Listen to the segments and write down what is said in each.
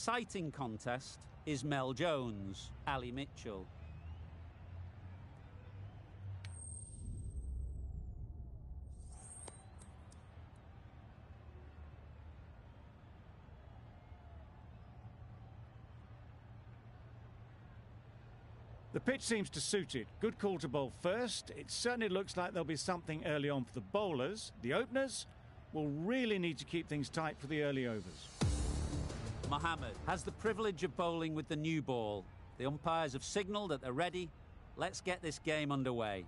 exciting contest is Mel Jones, Ali Mitchell. The pitch seems to suit it. Good call to bowl first. It certainly looks like there'll be something early on for the bowlers. The openers will really need to keep things tight for the early overs. Mohammed has the privilege of bowling with the new ball. The umpires have signalled that they're ready. Let's get this game underway.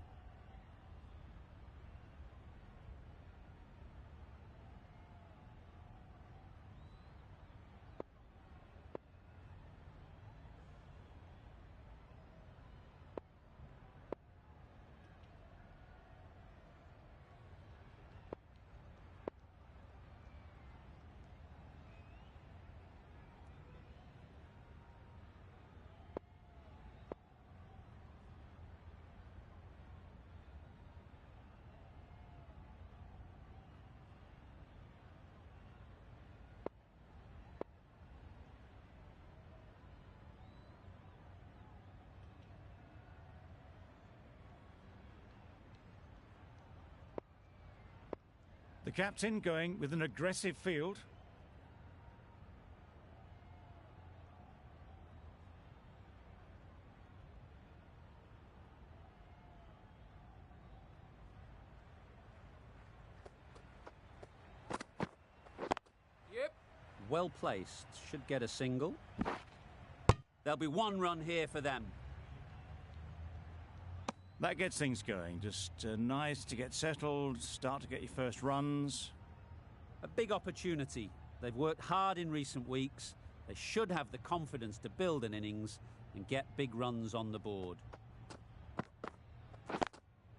The captain going with an aggressive field. Yep. Well placed. Should get a single. There'll be one run here for them. That gets things going. Just nice to get settled, start to get your first runs. A big opportunity. They've worked hard in recent weeks. They should have the confidence to build an innings and get big runs on the board.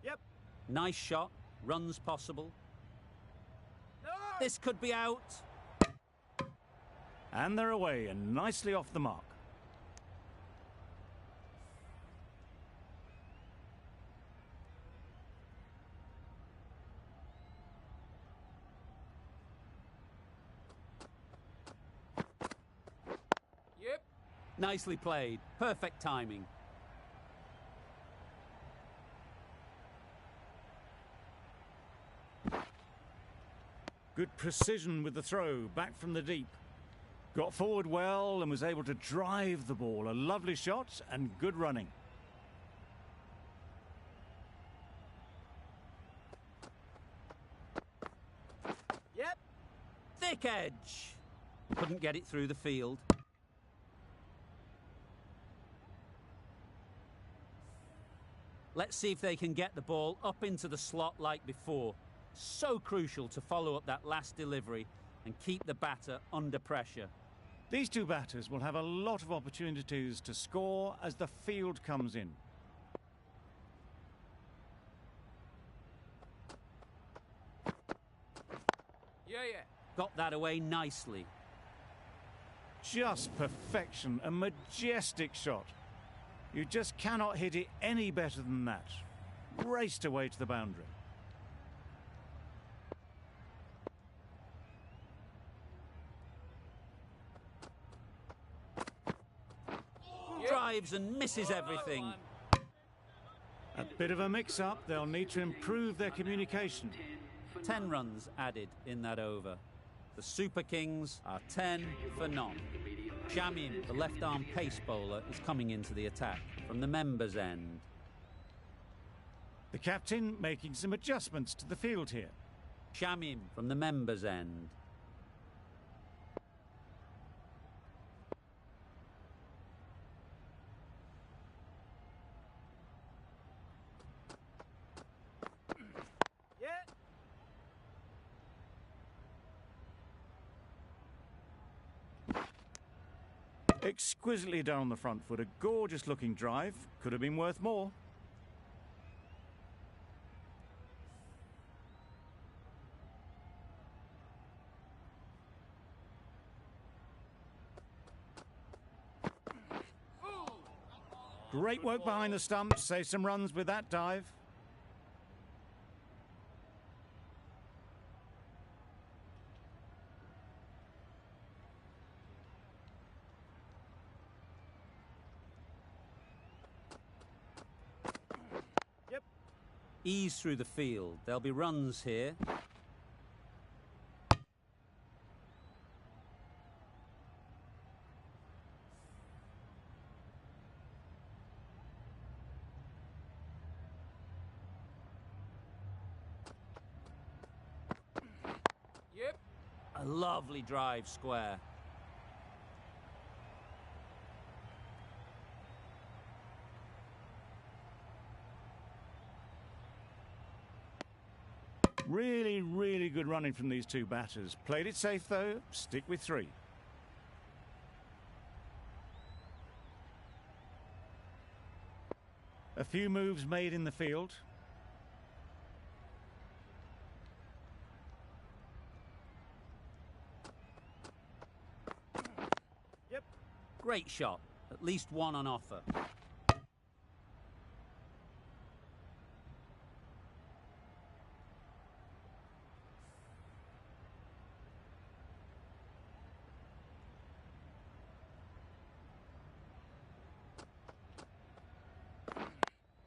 Yep. Nice shot. Runs possible. No! This could be out. And they're away and nicely off the mark. Yep. Nicely played. Perfect timing. Good precision with the throw, back from the deep. Got forward well and was able to drive the ball. A lovely shot and good running. Yep. Thick edge. Couldn't get it through the field. Let's see if they can get the ball up into the slot like before. So crucial to follow up that last delivery and keep the batter under pressure. These two batters will have a lot of opportunities to score as the field comes in. Yeah. Got that away nicely. Just perfection, a majestic shot. You just cannot hit it any better than that. Raced away to the boundary. Drives and misses everything. A bit of a mix-up. They'll need to improve their communication. 10 runs added in that over. The Super Kings are 10 for none. Shamim, the left-arm pace bowler, is coming into the attack from the members' end. The captain making some adjustments to the field here. Shamim from the members' end. Yeah. Exquisitely done on the front foot. A gorgeous looking drive. Could have been worth more. Great work behind the stumps. Save some runs with that dive. Ease through the field. There'll be runs here. Yep. A lovely drive square. Really, really good running from these two batters. Played it safe though, stick with 3. A few moves made in the field. Yep. Great shot. At least one on offer.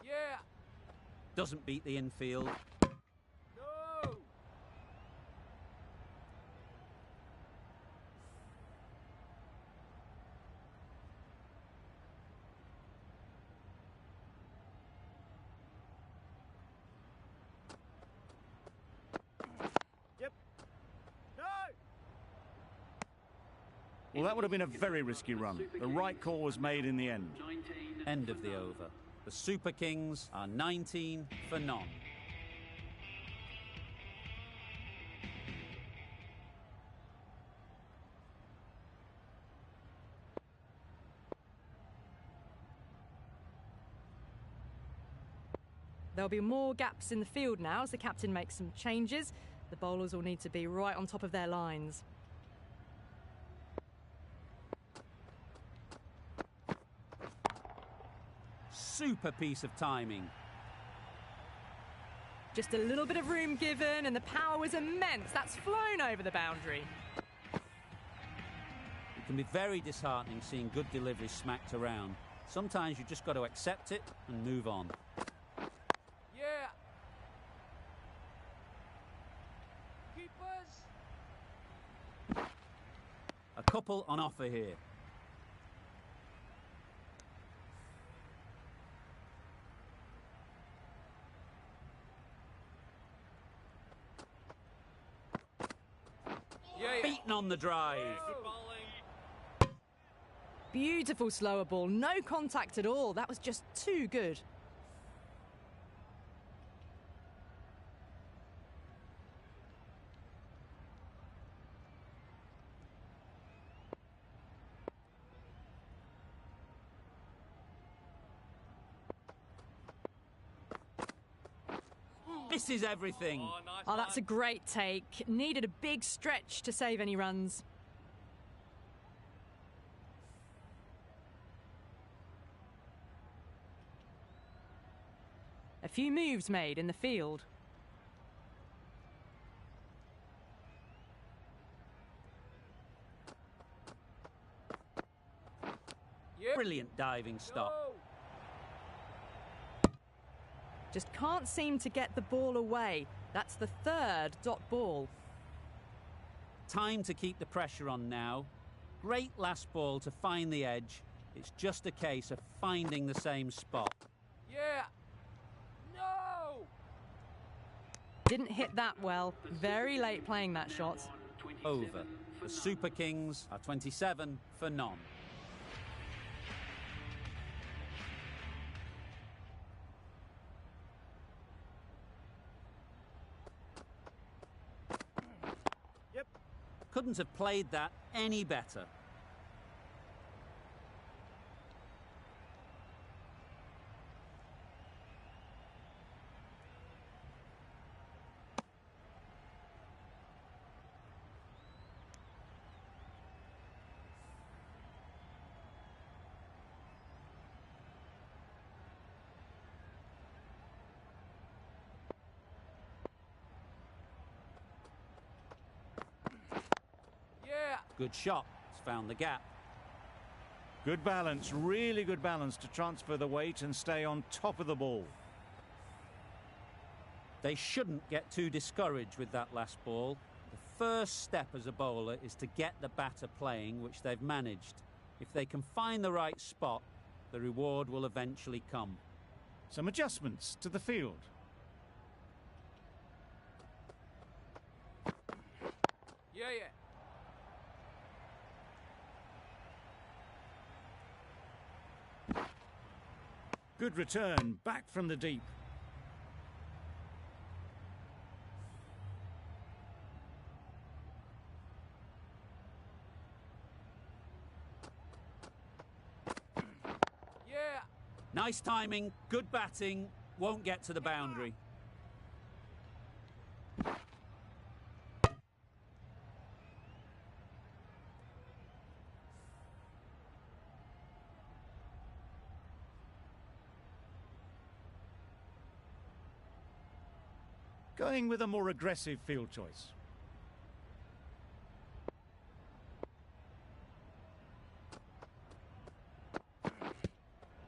Yeah. Doesn't beat the infield. No. Yep. No! Well, that would have been a very risky run. The right call was made in the end. End of the over. The Super Kings are 19 for none. There'll be more gaps in the field now as the captain makes some changes. The bowlers will need to be right on top of their lines. Super piece of timing. Just a little bit of room given and the power was immense. That's flown over the boundary. It can be very disheartening seeing good delivery smacked around. Sometimes you just got to accept it and move on. Yeah. Keepers. A couple on offer here. Yeah. Beaten on the drive. Beautiful slower ball, no contact at all. That was just too good. Misses everything. Oh, that's a great take. Needed a big stretch to save any runs. A few moves made in the field. Yep. Brilliant diving stop. No. Just can't seem to get the ball away. That's the third dot ball. Time to keep the pressure on now. Great last ball to find the edge. It's just a case of finding the same spot. Yeah. No. Didn't hit that well. Very late playing that shot. Over. The Super Kings are 27 for none. Yep. Couldn't have played that any better. Yeah. Good shot. It's found the gap. Good balance, really good balance to transfer the weight and stay on top of the ball. They shouldn't get too discouraged with that last ball. The first step as a bowler is to get the batter playing, which they've managed. If they can find the right spot, the reward will eventually come. Some adjustments to the field. Yeah, yeah. Good return, back from the deep. Yeah. Nice timing, good batting, won't get to the boundary. Going with a more aggressive field choice.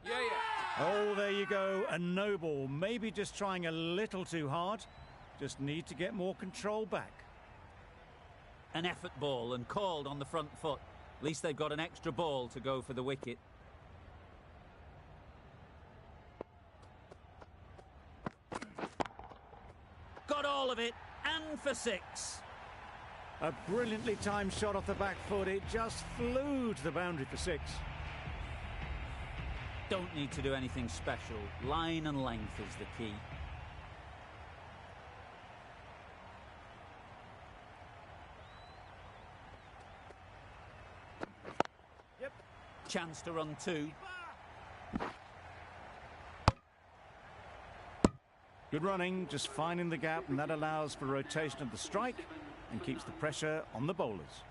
Yeah, yeah. Oh, there you go, a no ball. Maybe just trying a little too hard. Just need to get more control back. An effort ball and called on the front foot. At least they've got an extra ball to go for the wicket. Got all of it, and for 6. A brilliantly timed shot off the back foot. It just flew to the boundary for 6. Don't need to do anything special. Line and length is the key. Yep. Chance to run 2. Good running, just finding the gap, and that allows for rotation of the strike and keeps the pressure on the bowlers.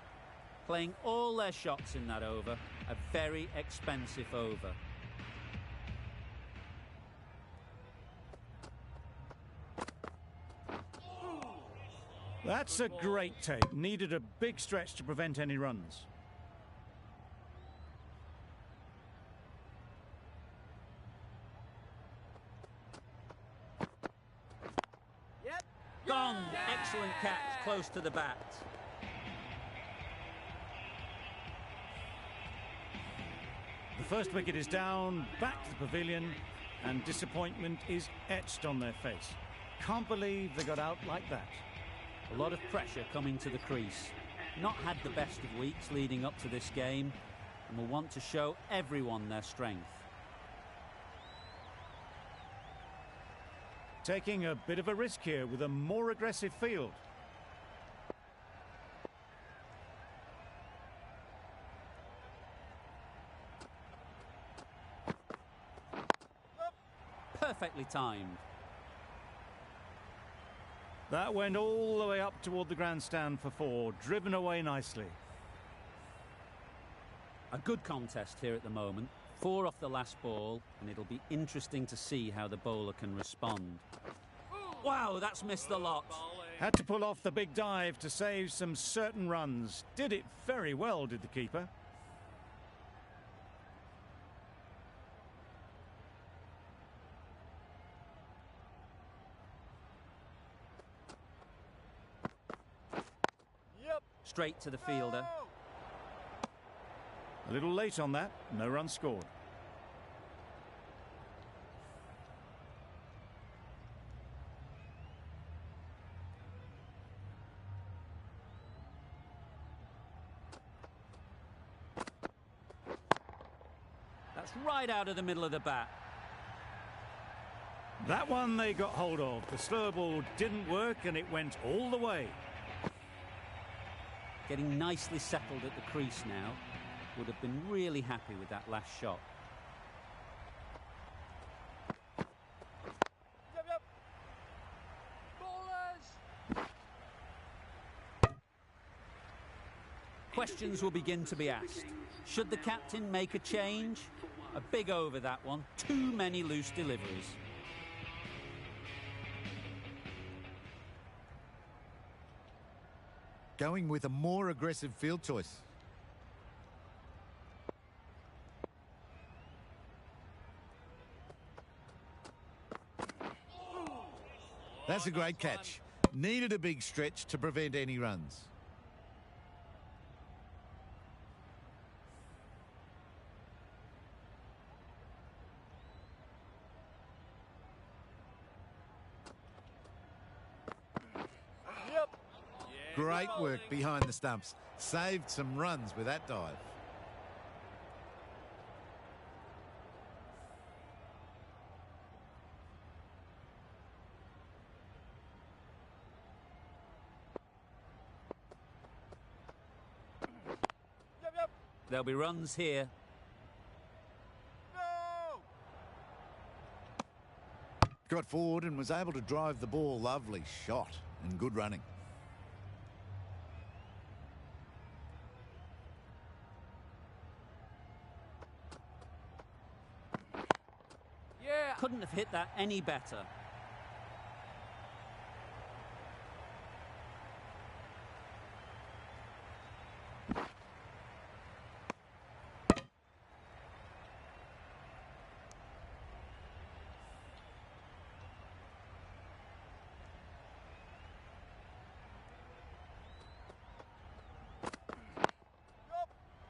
Playing all their shots in that over. A very expensive over. That's a great take. Needed a big stretch to prevent any runs. Yep. Gone! Excellent catch, close to the bat. The first wicket is down, back to the pavilion, and disappointment is etched on their face. Can't believe they got out like that. A lot of pressure coming to the crease. Not had the best of weeks leading up to this game, and will want to show everyone their strength. Taking a bit of a risk here with a more aggressive field. Perfectly timed. That went all the way up toward the grandstand for 4, driven away nicely. A good contest here at the moment. 4 off the last ball, and it'll be interesting to see how the bowler can respond. Wow, that's missed the lot. Had to pull off the big dive to save some certain runs. Did it very well, did the keeper. Yep. Straight to the fielder. A little late on that, no run scored. That's right out of the middle of the bat. That one they got hold of. The slow ball didn't work and it went all the way. Getting nicely settled at the crease now. Would have been really happy with that last shot. Yep, yep. Bowlers. Questions will begin to be asked. Should the captain make a change? A big over that one. Too many loose deliveries. Going with a more aggressive field choice. That's a great catch. Needed a big stretch to prevent any runs. Great work behind the stumps. Saved some runs with that dive. There'll be runs here. Got forward and was able to drive the ball. Lovely shot and good running. Yeah. Couldn't have hit that any better.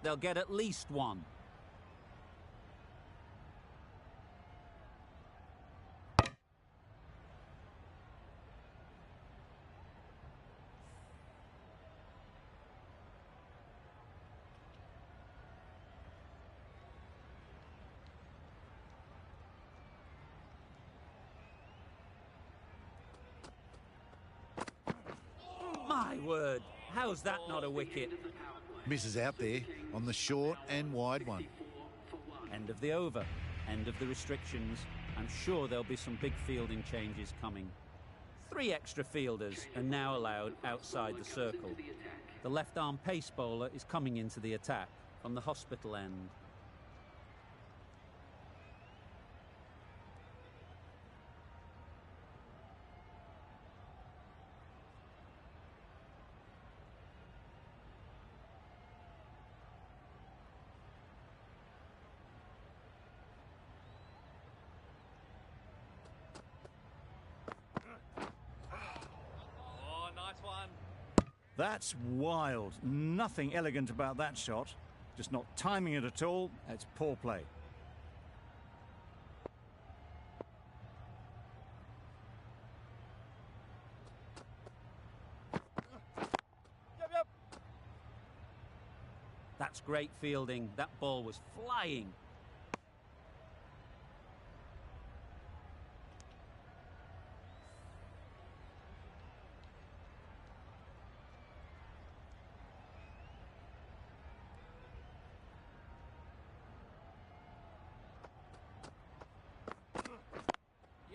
They'll get at least one. My word, how's that not a wicket? Misses out there on the short and wide one. End of the over, end of the restrictions. I'm sure there'll be some big fielding changes coming. 3 extra fielders are now allowed outside the circle. The left-arm pace bowler is coming into the attack from the hospital end. That's wild. Nothing elegant about that shot. Just not timing it at all. It's poor play. That's great fielding. That ball was flying.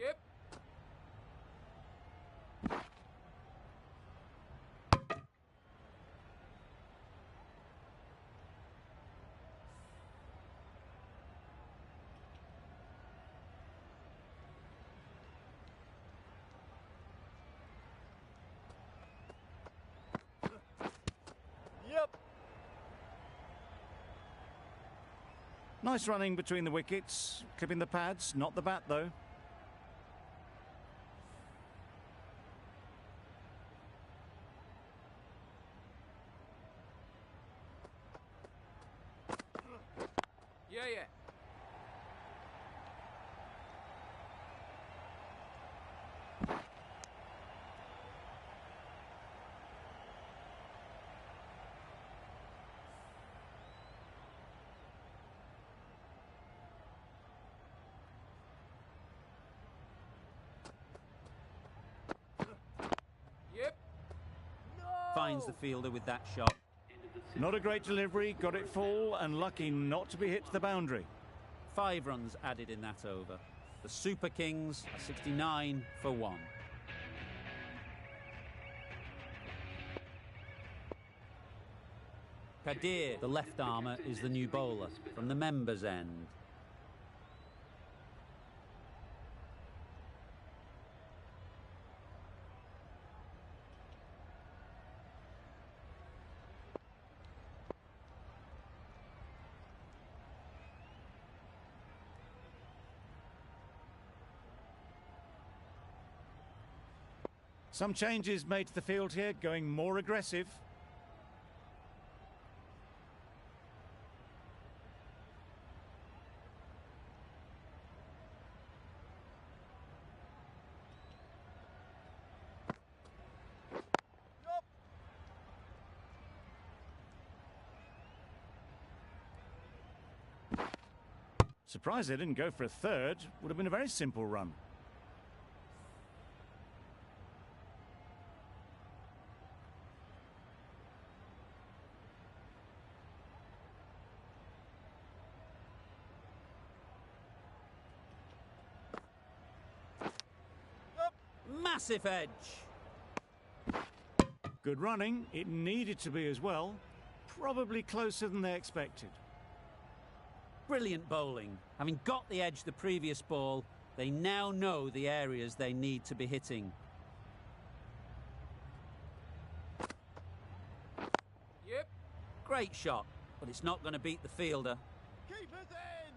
Yep. Yep. Nice running between the wickets. Clipping the pads, not the bat though. Yeah, yeah. Yep. No! Finds the fielder with that shot. Not a great delivery, got it full and lucky not to be hit to the boundary. 5 runs added in that over. The Super Kings are 69 for 1. Kadir, the left armour, is the new bowler from the members' end. Some changes made to the field here, going more aggressive. Surprised they didn't go for a third. Would have been a very simple run. Massive edge. Good running. It needed to be as well. Probably closer than they expected. Brilliant bowling. Having got the edge the previous ball, they now know the areas they need to be hitting. Yep. Great shot, but it's not going to beat the fielder. Keeper's end.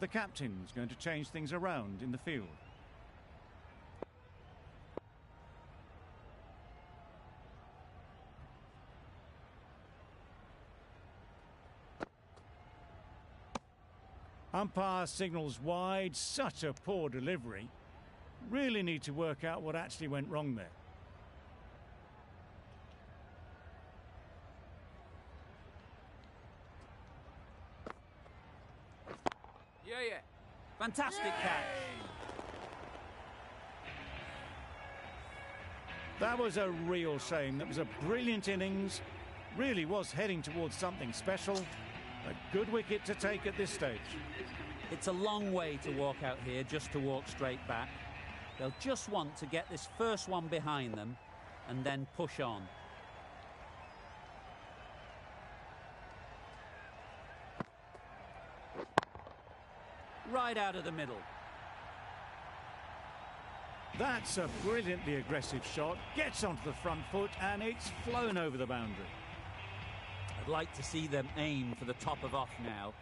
The captain's going to change things around in the field. Umpire signals wide. Such a poor delivery. Really need to work out what actually went wrong there. Yeah. Fantastic catch. That was a real shame. That was a brilliant innings. Really was heading towards something special. A good wicket to take at this stage. It's a long way to walk out here just to walk straight back. They'll just want to get this first one behind them and then push on. Right out of the middle. That's a brilliantly aggressive shot. Gets onto the front foot and it's flown over the boundary. I'd like to see them aim for the top of off now.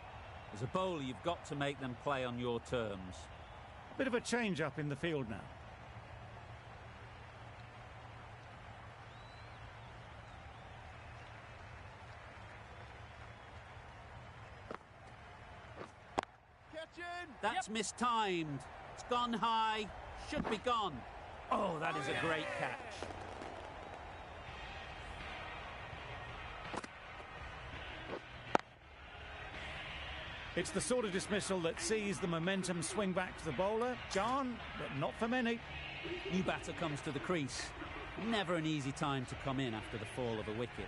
As a bowler, you've got to make them play on your terms. Bit of a change up in the field now. That's mistimed. It's gone high. Should be gone. Oh, that is a great catch. It's the sort of dismissal that sees the momentum swing back to the bowler. Gone, but not for many. New batter comes to the crease. Never an easy time to come in after the fall of a wicket.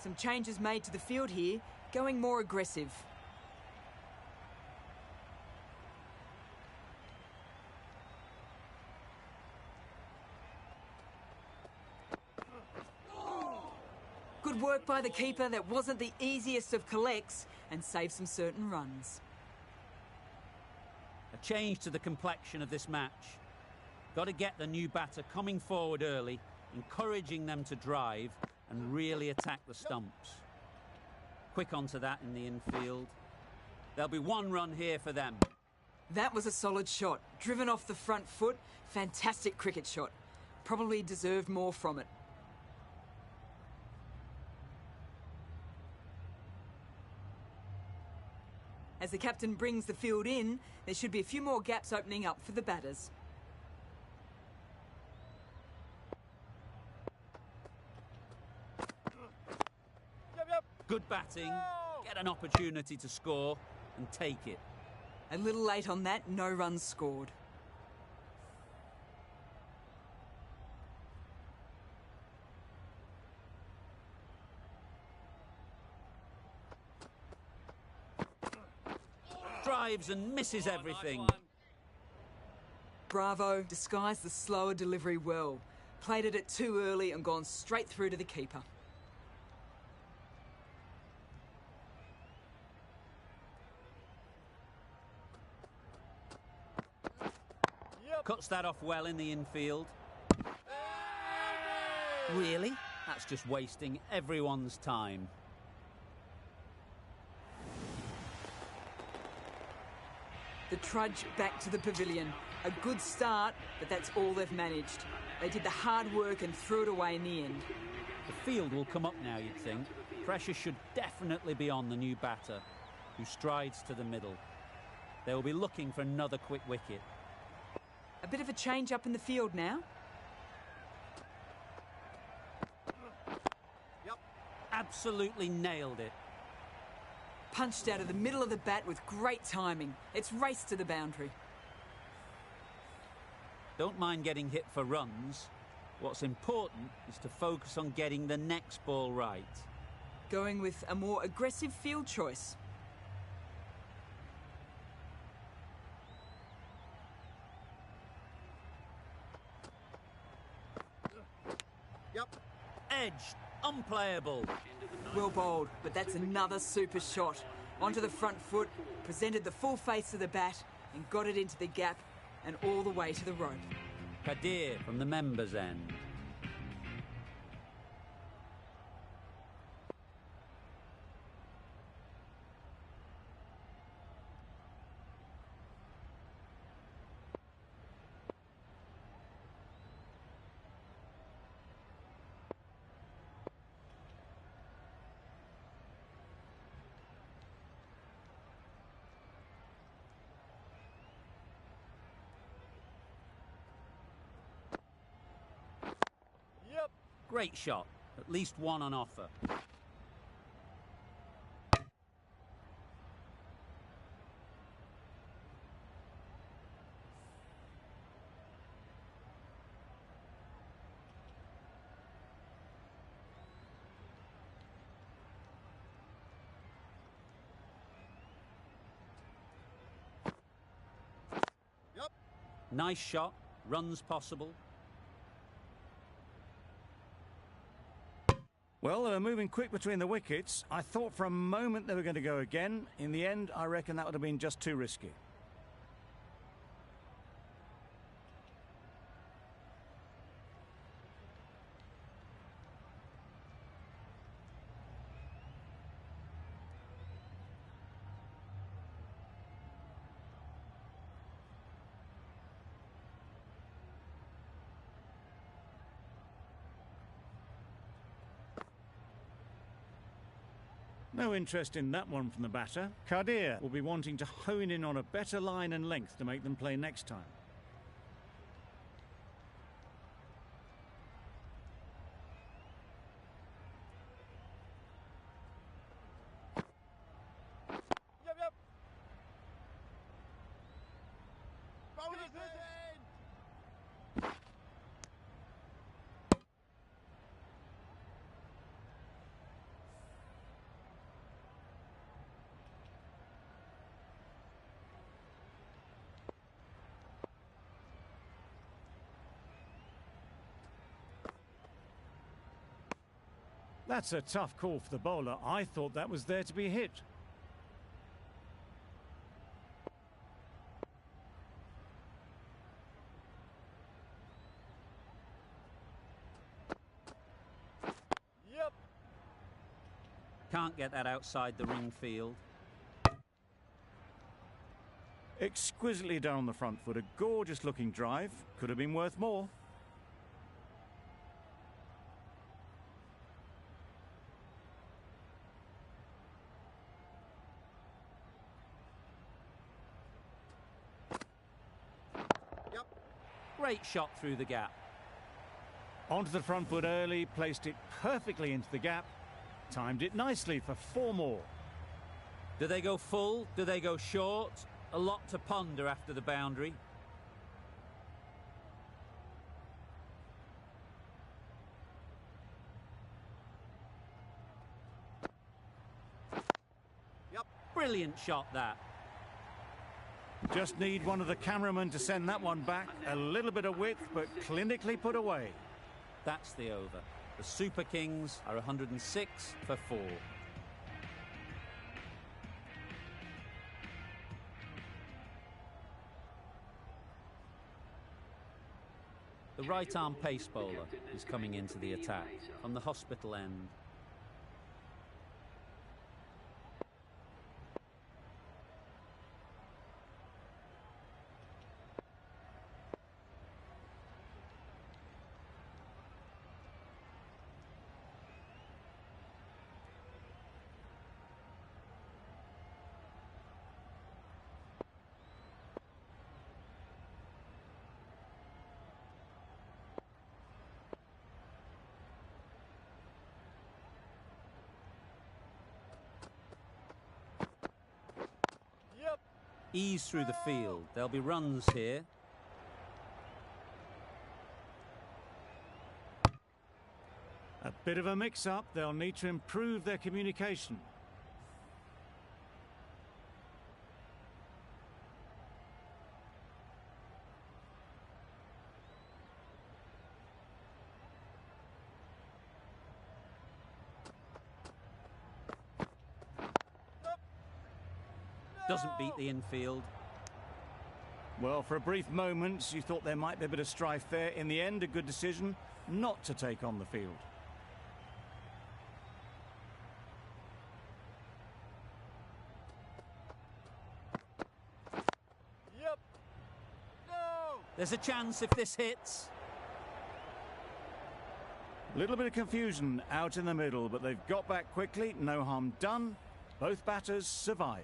Some changes made to the field here, going more aggressive. Good work by the keeper. That wasn't the easiest of collects and saved some certain runs. A change to the complexion of this match. Got to get the new batter coming forward early, encouraging them to drive and really attack the stumps. Quick onto that in the infield. There'll be one run here for them. That was a solid shot. Driven off the front foot. Fantastic cricket shot. Probably deserved more from it. As the captain brings the field in, there should be a few more gaps opening up for the batters. Good batting, get an opportunity to score and take it. A little late on that, no runs scored. drives and misses everything. Bravo disguised the slower delivery well. Played it too early and gone straight through to the keeper. Cuts that off well in the infield. Really? That's just wasting everyone's time. The trudge back to the pavilion. A good start, but that's all they've managed. They did the hard work and threw it away in the end. The field will come up now, you'd think. Pressure should definitely be on the new batter, who strides to the middle. They will be looking for another quick wicket. A bit of a change up in the field now. Absolutely nailed it. Punched out of the middle of the bat with great timing. It's raced to the boundary. Don't mind getting hit for runs. What's important is to focus on getting the next ball right. Going with a more aggressive field choice. Edged, unplayable. Well bowled, but that's another super shot. Onto the front foot, presented the full face of the bat and got it into the gap and all the way to the rope. Kadir from the members' end. Great shot. At least one on offer. Nice shot. Runs possible. Well, they were moving quick between the wickets. I thought for a moment they were going to go again. In the end, I reckon that would have been just too risky. No interest in that one from the batter. Kadir will be wanting to hone in on a better line and length to make them play next time. That's a tough call for the bowler. I thought that was there to be hit. Can't get that outside the ring field. Exquisitely down the front foot. A gorgeous looking drive. Could have been worth more. Great shot through the gap. Onto the front foot early, placed it perfectly into the gap. Timed it nicely for 4 more. Do they go full? Do they go short? A lot to ponder after the boundary. Brilliant shot that. Just need one of the cameramen to send that one back. A little bit of width, but clinically put away. That's the over. The Super Kings are 106 for 4. The right-arm pace bowler is coming into the attack from the hospital end. Ease through the field. There'll be runs here. A bit of a mix-up. They'll need to improve their communication. Doesn't beat the infield. Well, for a brief moment, you thought there might be a bit of strife there. In the end, a good decision not to take on the field. Yep. No. There's a chance if this hits. A little bit of confusion out in the middle, but they've got back quickly. No harm done. Both batters survive.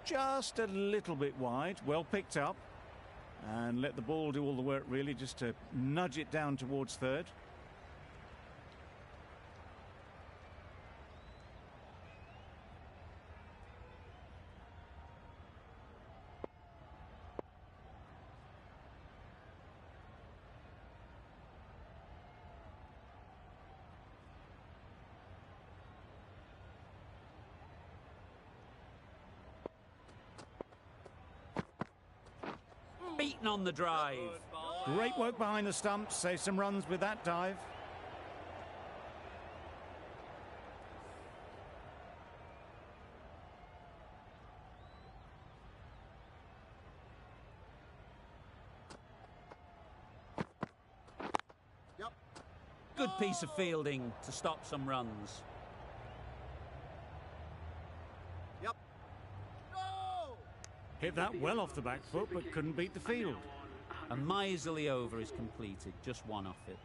Just a little bit wide, well picked up, and let the ball do all the work really, just to nudge it down towards third. Beaten on the drive. Great work behind the stumps, save some runs with that dive. Good piece of fielding to stop some runs. Hit that well off the back foot, but couldn't beat the field. A miserly over is completed, just one off it.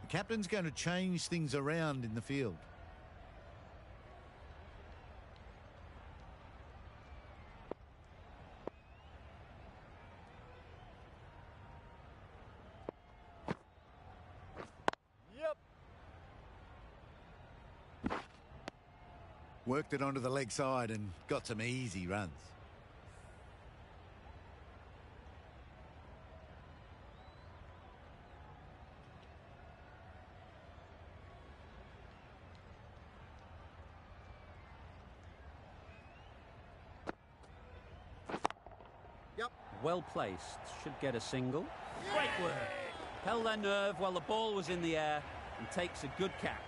The captain's going to change things around in the field. Worked it onto the leg side and got some easy runs. Well placed, should get a single. Great work. Held their nerve while the ball was in the air and takes a good catch.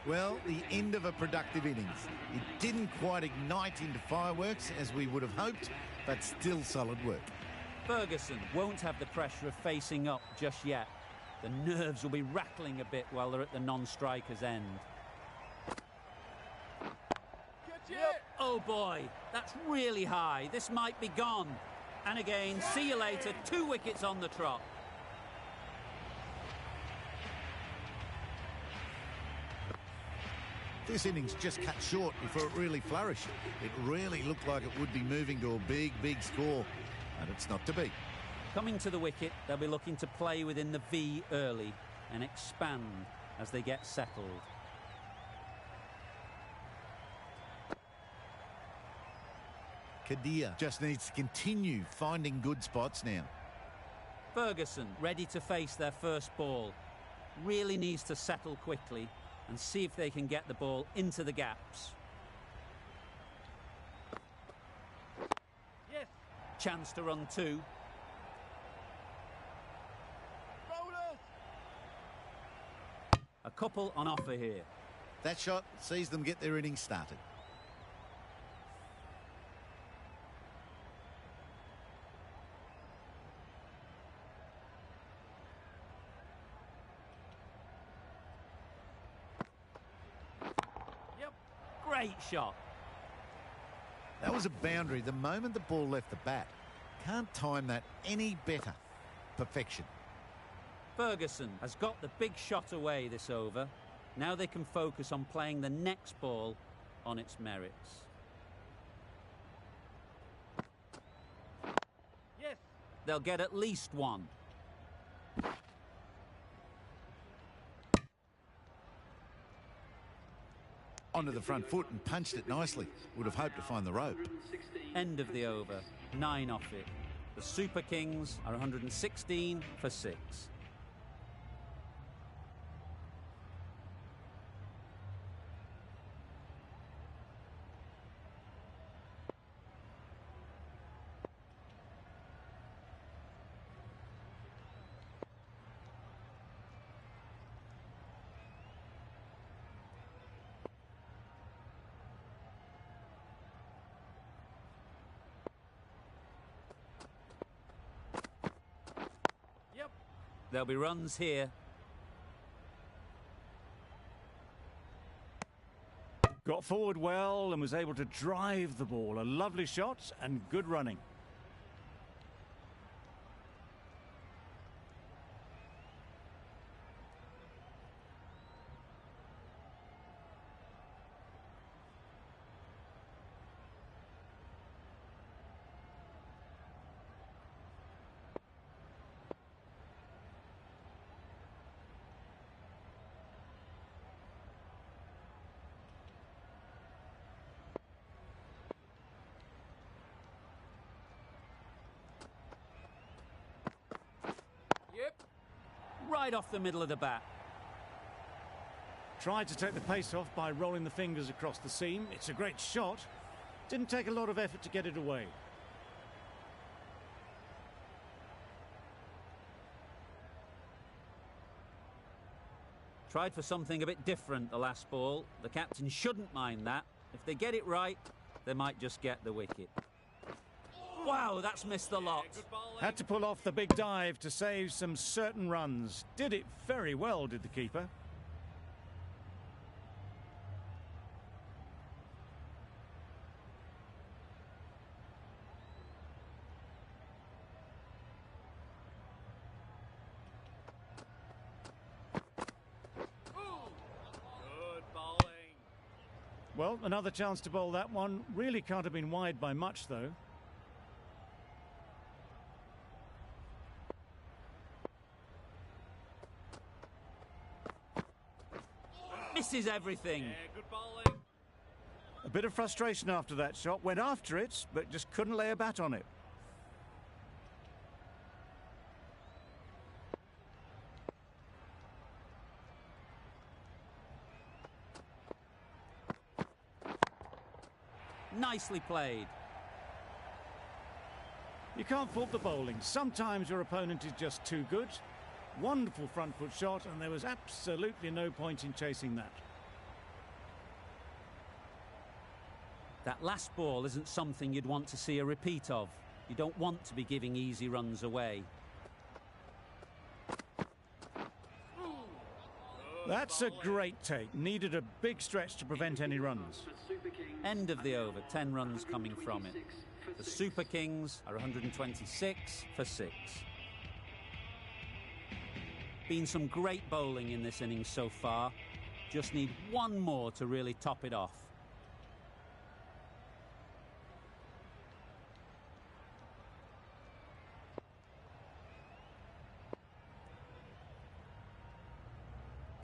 Well, the end of a productive innings. It didn't quite ignite into fireworks as we would have hoped, but still solid work. Ferguson won't have the pressure of facing up just yet. The nerves will be rattling a bit while they're at the non-striker's end. Oh boy, that's really high. This might be gone. And again, see you later. 2 wickets on the trot. This innings just cut short before it really flourished. It really looked like it would be moving to a big, big score, and it's not to be. Coming to the wicket, they'll be looking to play within the V early and expand as they get settled. Kadir just needs to continue finding good spots now. Ferguson ready to face their first ball. Really needs to settle quickly and see if they can get the ball into the gaps. Yes. Chance to run two. Bowlers. A couple on offer here. That shot sees them get their innings started. Great shot. That was a boundary the moment the ball left the bat. Can't time that any better. Perfection. Ferguson has got the big shot away this over. Now they can focus on playing the next ball on its merits. Yes. They'll get at least one. Onto the front foot and punched it nicely. Would have hoped to find the rope. End of the over. 9 off it. The Super Kings are 116 for 6. There'll be runs here. Got forward well and was able to drive the ball. A lovely shot and good running. Right off the middle of the bat. Tried to take the pace off by rolling the fingers across the seam. It's a great shot. Didn't take a lot of effort to get it away. Tried for something a bit different the last ball. The captain shouldn't mind that. If they get it right, they might just get the wicket. Wow, that's missed the lot. Had to pull off the big dive to save some certain runs. Did it very well, did the keeper. Good bowling. Well, another chance to bowl that one. Really can't have been wide by much, though. Misses everything. Yeah, good bowling. A bit of frustration after that shot. Went after it, but just couldn't lay a bat on it. Nicely played. You can't fault the bowling. Sometimes your opponent is just too good. Wonderful front foot shot, and there was absolutely no point in chasing that. That last ball isn't something you'd want to see a repeat of. You don't want to be giving easy runs away. That's a great take. Needed a big stretch to prevent any runs. End of the over. 10 runs coming from it. The Super Kings are 126 for 6. Been some great bowling in this innings so far. Just need one more to really top it off.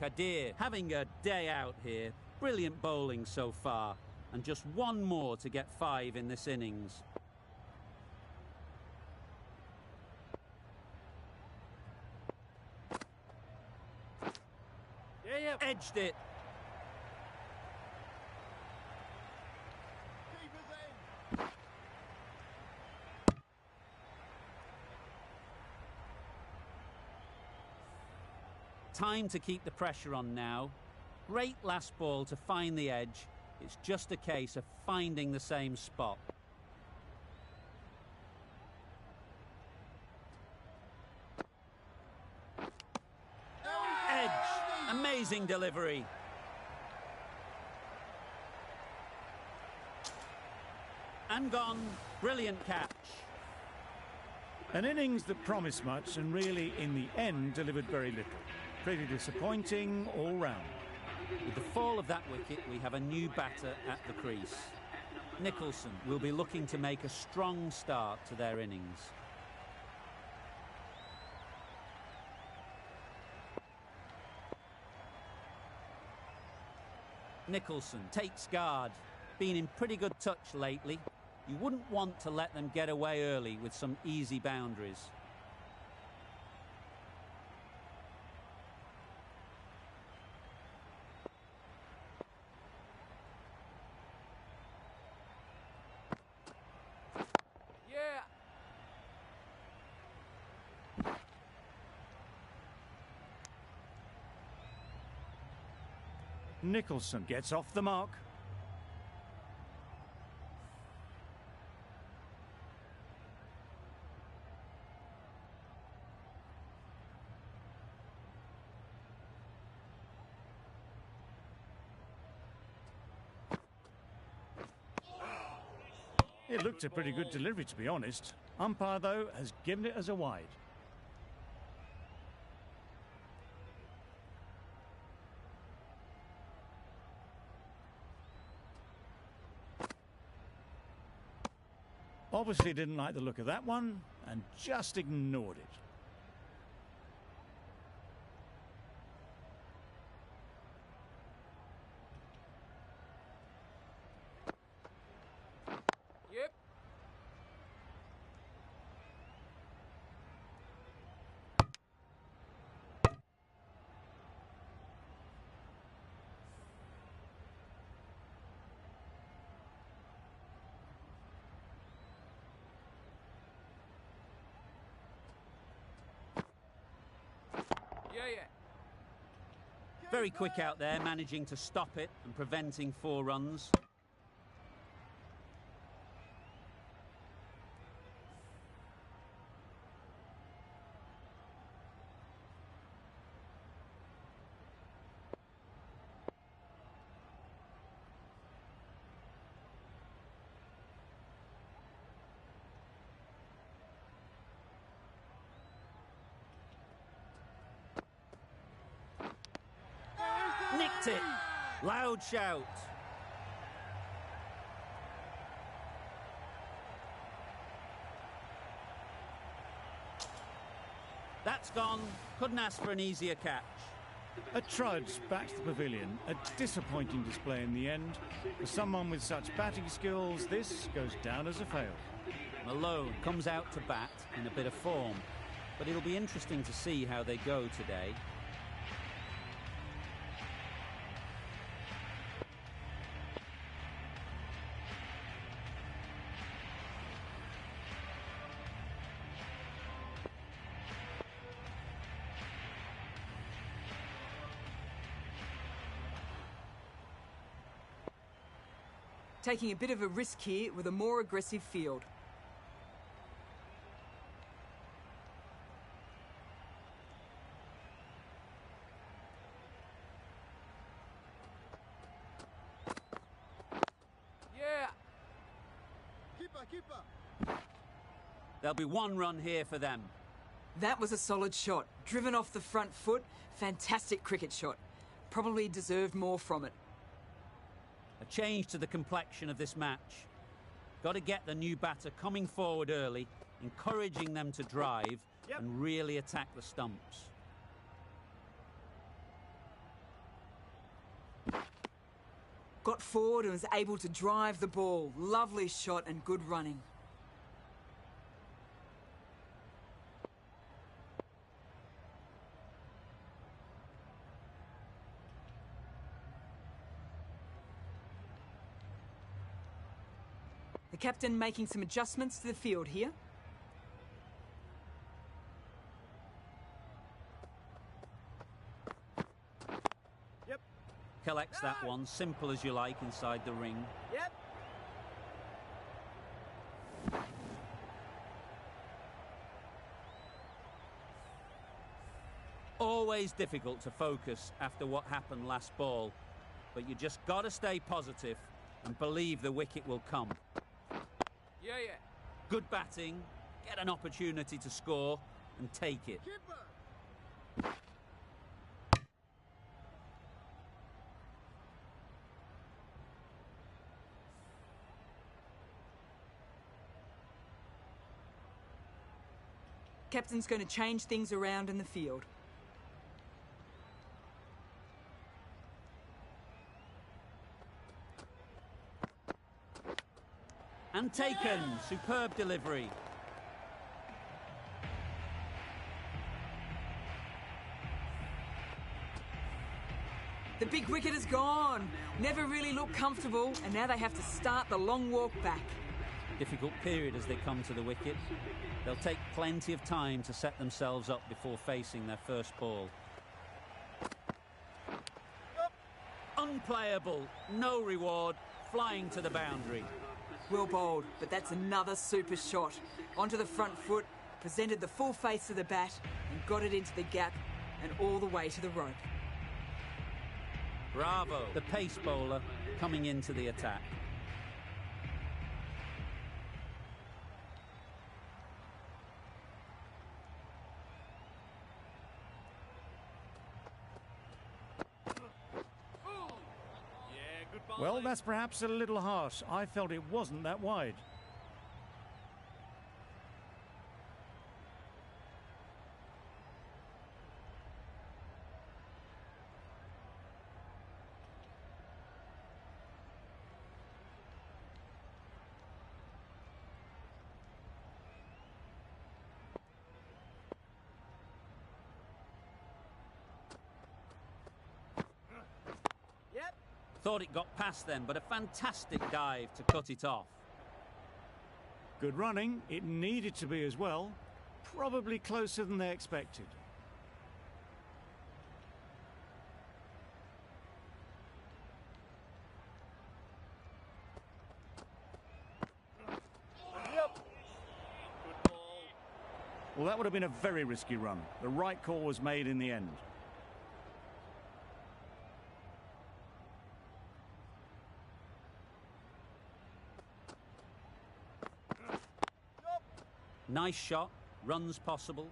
Kadir having a day out here. Brilliant bowling so far. And just one more to get 5 in this innings. Yeah. Edged it. Time to keep the pressure on now. Great last ball to find the edge. It's just a case of finding the same spot. Edge. Amazing delivery. And gone. Brilliant catch. An innings that promised much and really, in the end, delivered very little. Pretty disappointing all round. With the fall of that wicket, we have a new batter at the crease. Nicholson will be looking to make a strong start to their innings. Nicholson takes guard. Been in pretty good touch lately. You wouldn't want to let them get away early with some easy boundaries. Nicholson gets off the mark. It looked a pretty good delivery, to be honest. Umpire, though, has given it as a wide. Obviously didn't like the look of that one and just ignored it. Yep. Yeah. Very quick out there, managing to stop it and preventing 4 runs. Nicked it. Loud shout. That's gone. Couldn't ask for an easier catch. A trudge back to the pavilion. A disappointing display in the end. For someone with such batting skills, this goes down as a fail. Malone comes out to bat in a bit of form, but it'll be interesting to see how they go today. Taking a bit of a risk here with a more aggressive field. Yeah. Keeper. There'll be 1 run here for them. That was a solid shot. Driven off the front foot. Fantastic cricket shot. Probably deserved more from it. A change to the complexion of this match. Got to get the new batter coming forward early, encouraging them to drive and really attack the stumps. Got forward and was able to drive the ball. Lovely shot and good running. The captain making some adjustments to the field here. Collects that one, simple as you like, inside the ring. Always difficult to focus after what happened last ball, but you just got to stay positive and believe the wicket will come. Yeah. Good batting, get an opportunity to score and take it. Captain's going to change things around in the field. And taken. Superb delivery. The big wicket is gone. Never really looked comfortable, and now they have to start the long walk back. Difficult period as they come to the wicket. They'll take plenty of time to set themselves up before facing their first ball. Unplayable. No reward. Flying to the boundary. Well bowled, but that's another super shot. Onto the front foot, presented the full face of the bat and got it into the gap and all the way to the rope. Bravo. The pace bowler coming into the attack. Well, that's perhaps a little harsh. I felt it wasn't that wide. Thought it got past them, but a fantastic dive to cut it off. Good running. It needed to be as well. Probably closer than they expected. Well, that would have been a very risky run. The right call was made in the end. Nice shot, runs possible.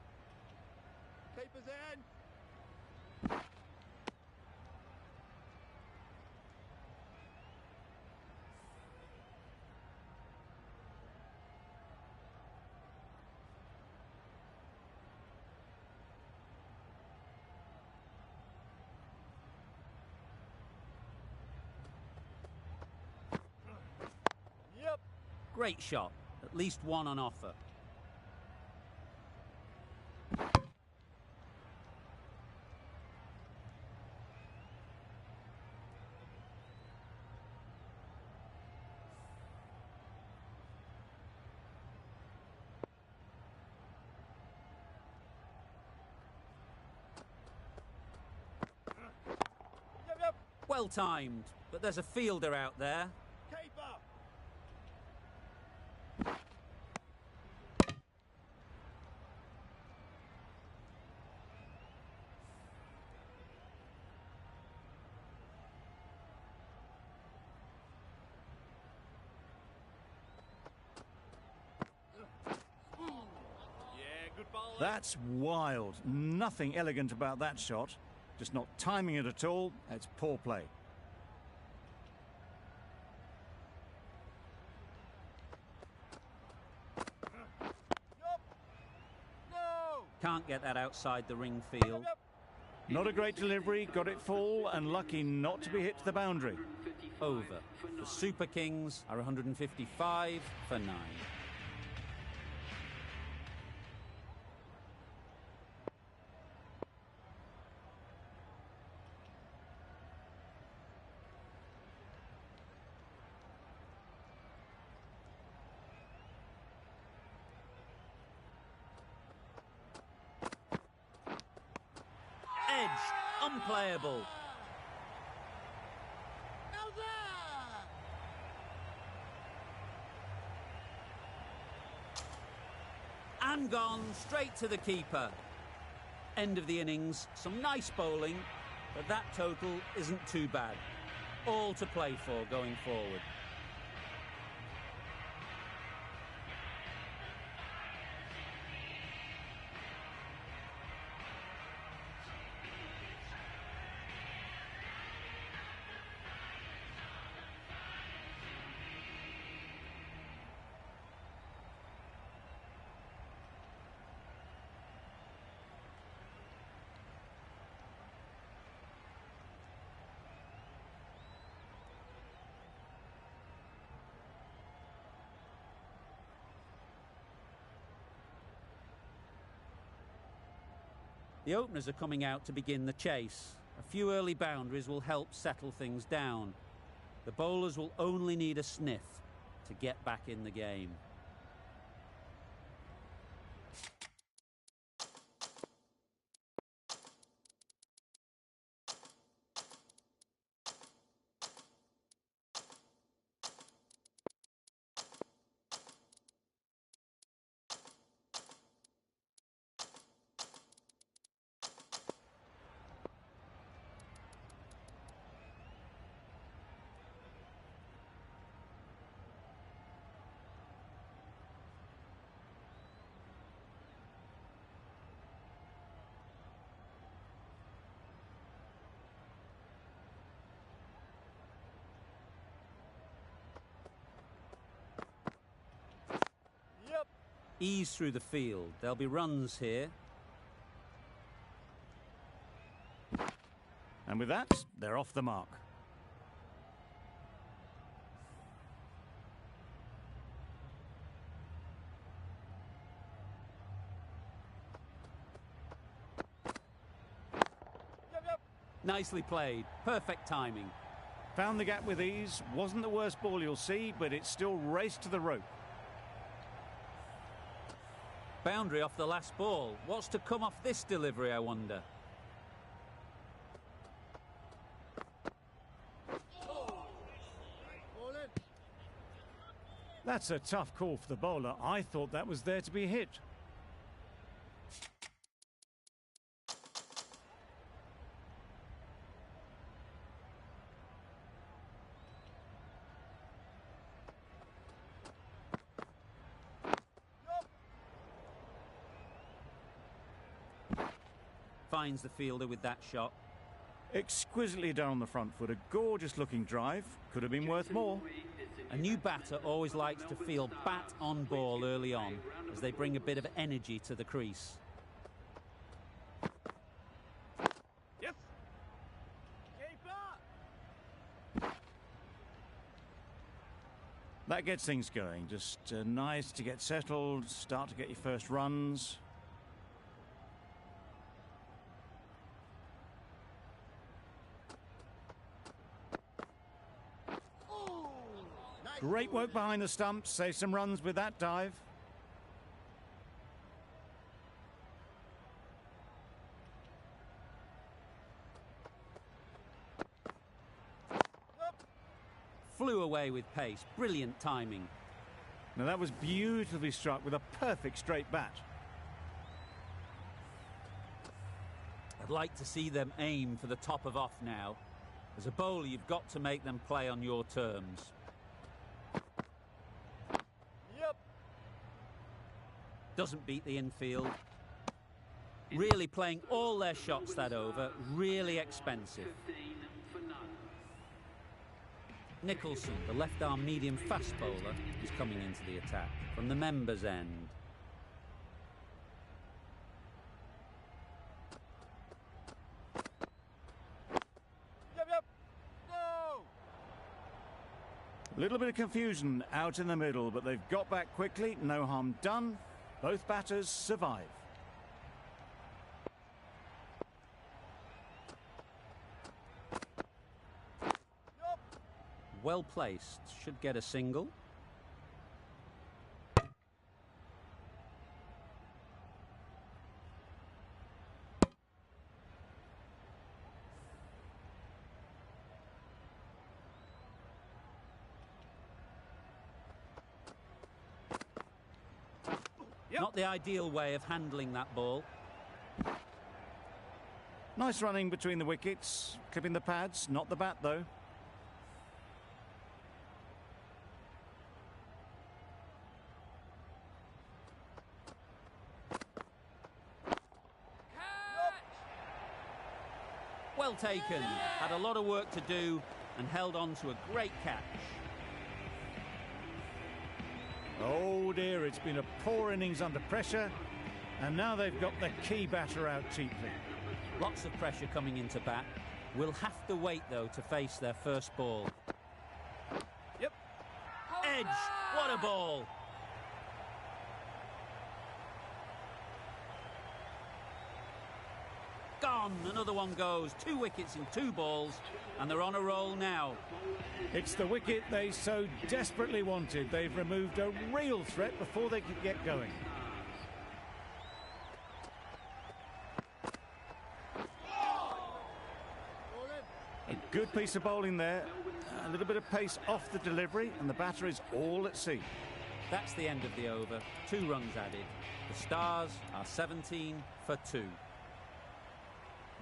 Keepers in. Great shot, at least one on offer. Well timed, but there's a fielder out there. That's wild. Nothing elegant about that shot. just not timing it at all. It's poor play. Can't get that outside the ring field. Not a great delivery, got it full and lucky not to be hit to the boundary. Over. The Super Kings are 155 for 9. Unplayable. And gone straight to the keeper. End of the innings. Some nice bowling, but that total isn't too bad. All to play for going forward. The openers are coming out to begin the chase. A few early boundaries will help settle things down. The bowlers will only need a sniff to get back in the game. Ease through the field. There'll be runs here. And with that, they're off the mark. Nicely played. Perfect timing. Found the gap with ease. Wasn't the worst ball you'll see, but it still raced to the rope. Boundary off the last ball. What's to come off this delivery, I wonder? That's a tough call for the bowler. I thought that was there to be hit. Finds the fielder with that shot. Exquisitely done on the front foot. A gorgeous looking drive. Could have been worth more. A new batter always likes to feel bat on ball early on, as they bring a bit of energy to the crease. Yes. That gets things going. Just nice to get settled, start to get your first runs. Great work behind the stumps, save some runs with that dive. Flew away with pace, brilliant timing. Now that was beautifully struck with a perfect straight bat. I'd like to see them aim for the top of off now. As a bowler, you've got to make them play on your terms. Doesn't beat the infield. Really playing all their shots that over, really expensive. Nicholson, the left-arm medium fast bowler, is coming into the attack from the members' end. A little bit of confusion out in the middle, but they've got back quickly. No harm done. Both batters survive. Well placed, should get a single. Not the ideal way of handling that ball. Nice running between the wickets, clipping the pads, not the bat though. Well taken, had a lot of work to do and held on to a great catch. Oh dear, it's been a poor innings under pressure, and now they've got the key batter out cheaply. Lots of pressure coming into bat. Will have to wait though to face their first ball. Yep. Edge, what a ball! Gone, another one goes. 2 wickets in 2 balls, and they're on a roll now. It's the wicket they so desperately wanted. They've removed a real threat before they could get going. A good piece of bowling there. A little bit of pace off the delivery, and the batter is all at sea. That's the end of the over. 2 runs added. The Stars are 17 for 2.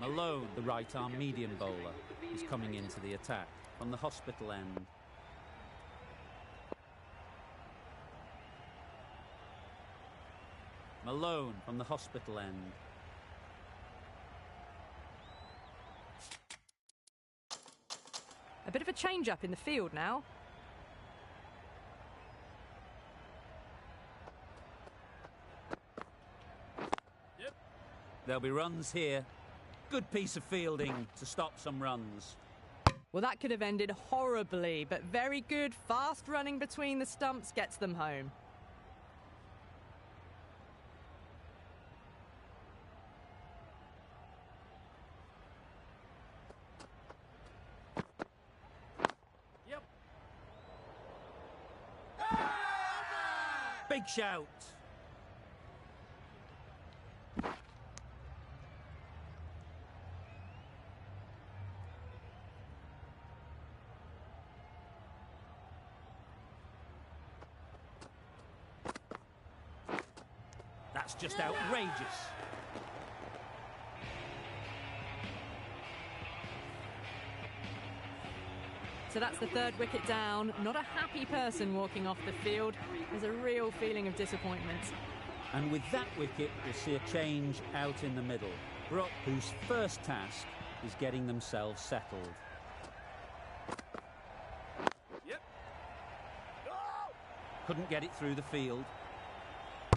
Malone, the right-arm medium bowler, is coming into the attack from the hospital end. Malone from the hospital end. A bit of a change-up in the field now. Yep. There'll be runs here. Good piece of fielding to stop some runs. Well, that could have ended horribly, but very good, fast running between the stumps gets them home. Yep. Big shout. That's just outrageous. So that's the 3rd wicket down. Not a happy person walking off the field. There's a real feeling of disappointment. And with that wicket, we'll see a change out in the middle. Brook, whose first task is getting themselves settled. Yep. Couldn't get it through the field.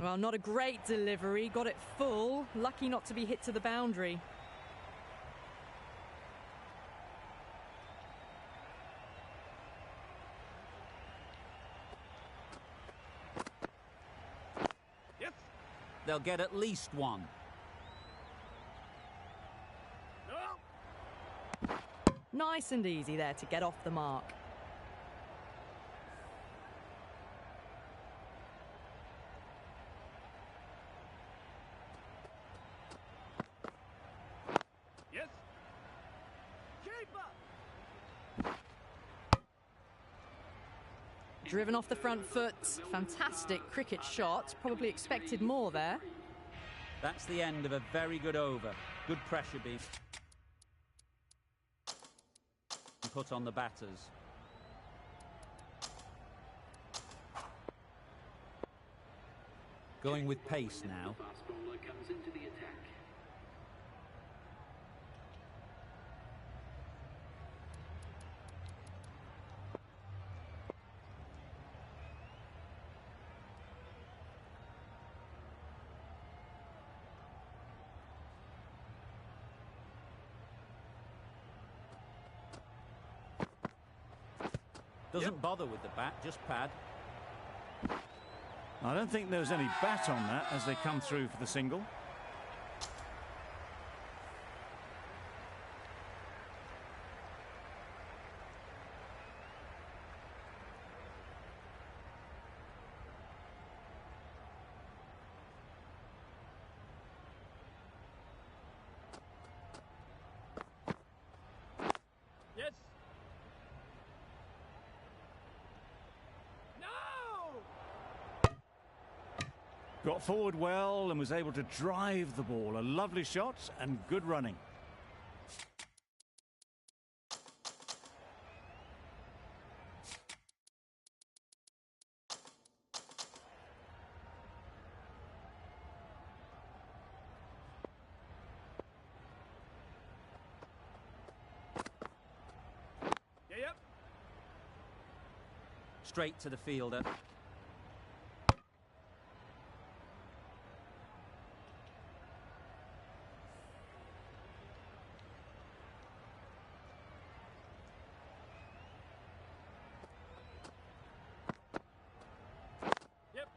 Well, not a great delivery. Got it full. Lucky not to be hit to the boundary. Yes. They'll get at least 1. No. Nice and easy there to get off the mark. Yes. Keeper. Driven off the front foot. Fantastic cricket shot. Probably expected more there. That's the end of a very good over. Good pressure being put on the batters. Going with pace now. Doesn't bother with the bat, just pad. I don't think there was any bat on that as they come through for the single. Yes. No! Got forward well and was able to drive the ball. A lovely shot and good running. Yep. Straight to the fielder. Yep.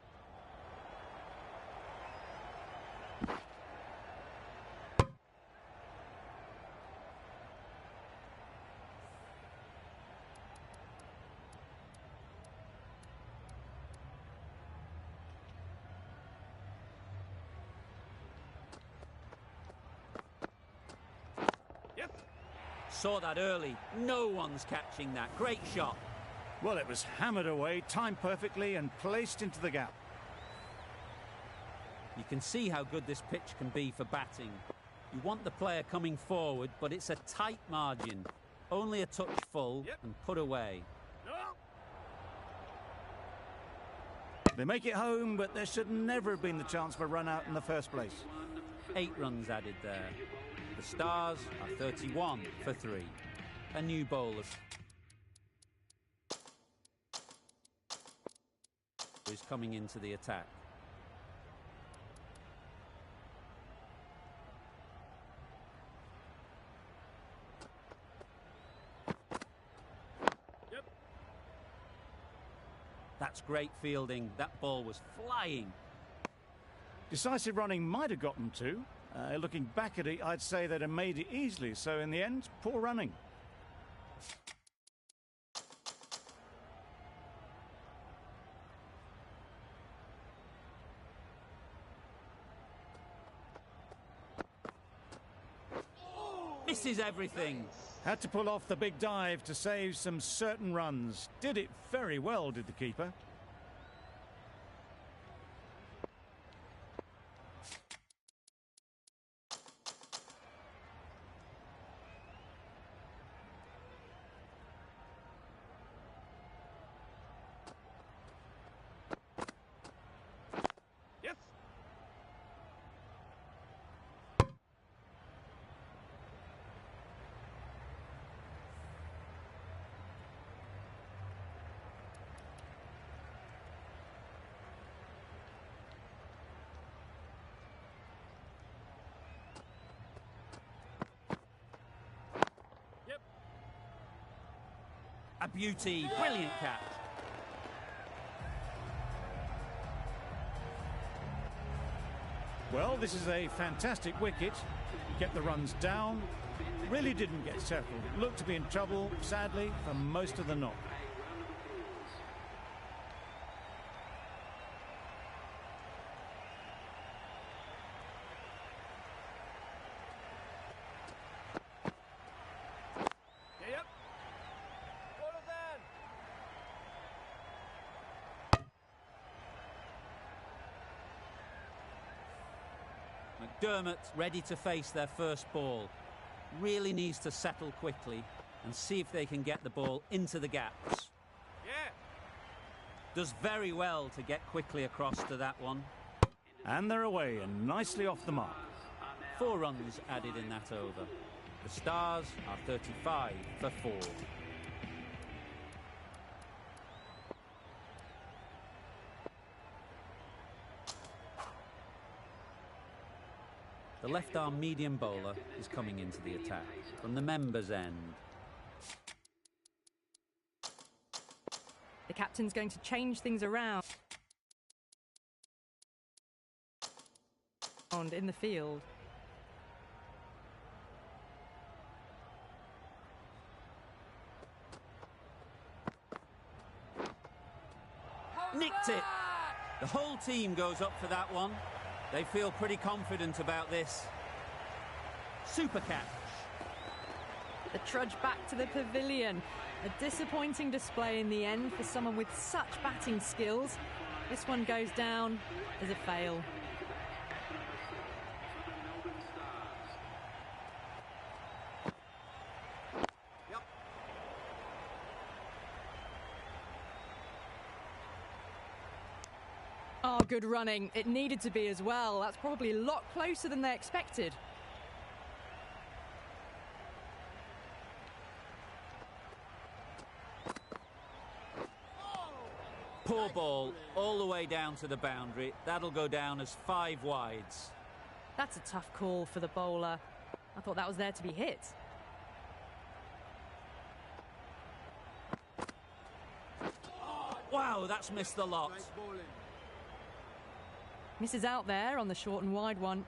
Yes. Saw that early. No one's catching that. Great shot. Well, it was hammered away, timed perfectly and placed into the gap. You can see how good this pitch can be for batting. You want the player coming forward, but it's a tight margin. Only a touch full and put away. No. They make it home, but there should never have been the chance for a run out in the first place. 8 runs added there. The Stars are 31 for 3. A new bowler is coming into the attack. Yep. That's great fielding. That ball was flying. Decisive running might have gotten two. Looking back at it, I'd say they'd have made it easily. So in the end, poor running. Misses everything. Had to pull off the big dive to save some certain runs. Did it very well, did the keeper. Yes. Yep. A beauty. Brilliant catch. Well, this is a fantastic wicket. Kept the runs down. Really didn't get settled. Looked to be in trouble, sadly, for most of the knock. Yep. Order then. McDermott ready to face their first ball. Really needs to settle quickly and see if they can get the ball into the gaps. Yeah. Does very well to get quickly across to that one. And they're away and nicely off the mark. 4 runs added in that over. The Stars are 35 for 4. The left-arm medium bowler is coming into the attack from the members' end. The captain's going to change things around in the field. Nicked it. The whole team goes up for that one. They feel pretty confident about this. Super catch. The trudge back to the pavilion. A disappointing display in the end for someone with such batting skills. This one goes down as a fail. Oh, good running. It needed to be as well. That's probably a lot closer than they expected. Poor ball, all the way down to the boundary. That'll go down as 5 wides. That's a tough call for the bowler. I thought that was there to be hit. Wow, that's missed the lot. Misses out there on the short and wide one.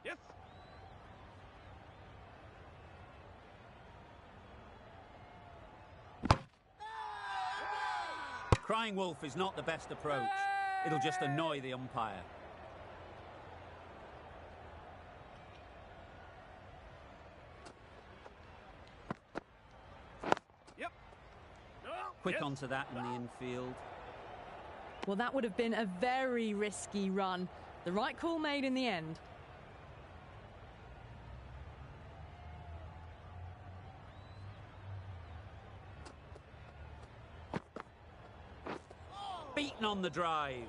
Yes. Crying wolf is not the best approach. It'll just annoy the umpire. Yep. Quick Yes. onto that in the infield. Well, that would have been a very risky run. The right call made in the end. Beaten on the drive.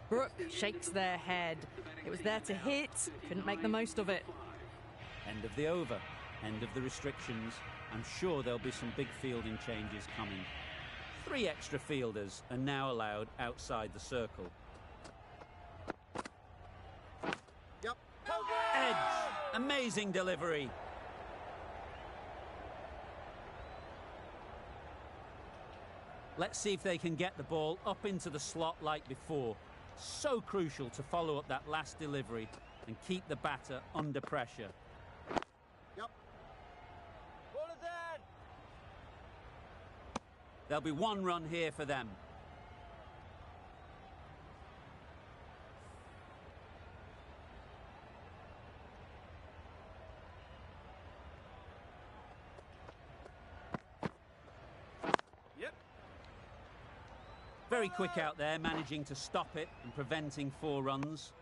Brooke shakes their head. It was there to hit, couldn't make the most of it. End of the over. End of the restrictions. I'm sure there'll be some big fielding changes coming. 3 extra fielders are now allowed outside the circle. Yep. Edge. Amazing delivery. Let's see if they can get the ball up into the slot like before. So crucial to follow up that last delivery and keep the batter under pressure. Yep. Ball is in. There'll be 1 run here for them. Yep. Very quick out there, managing to stop it and preventing 4 runs.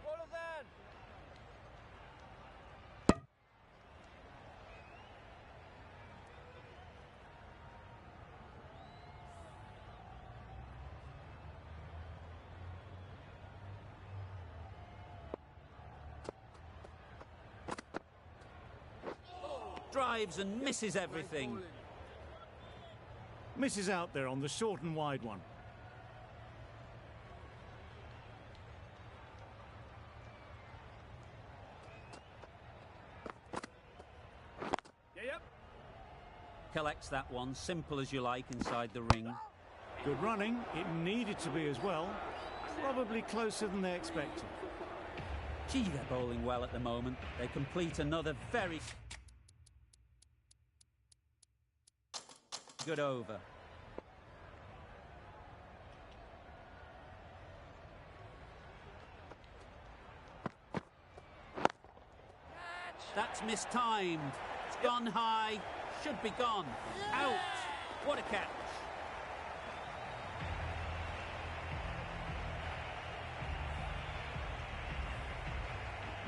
Ball is in. Drives and misses everything. Misses out there on the short and wide one. Yeah, yep. Collects that one, simple as you like, inside the ring. Good running. It needed to be as well. Probably closer than they expected. Gee, they're bowling well at the moment. They complete another very good over. That's mistimed. It's gone high. Should be gone. Out. What a catch.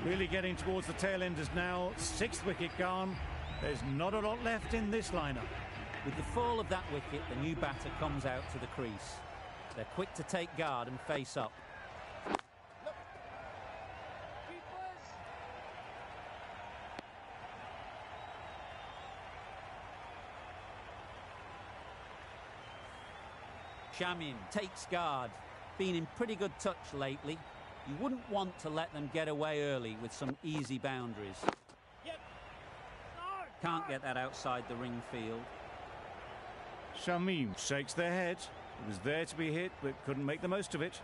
Really getting towards the tail enders now. 6th wicket gone. There's not a lot left in this lineup. With the fall of that wicket, the new batter comes out to the crease. They're quick to take guard and face up. Shamin takes guard. Been in pretty good touch lately. You wouldn't want to let them get away early with some easy boundaries. Can't get that outside the ring field. Shamim shakes their head. It was there to be hit, but couldn't make the most of it.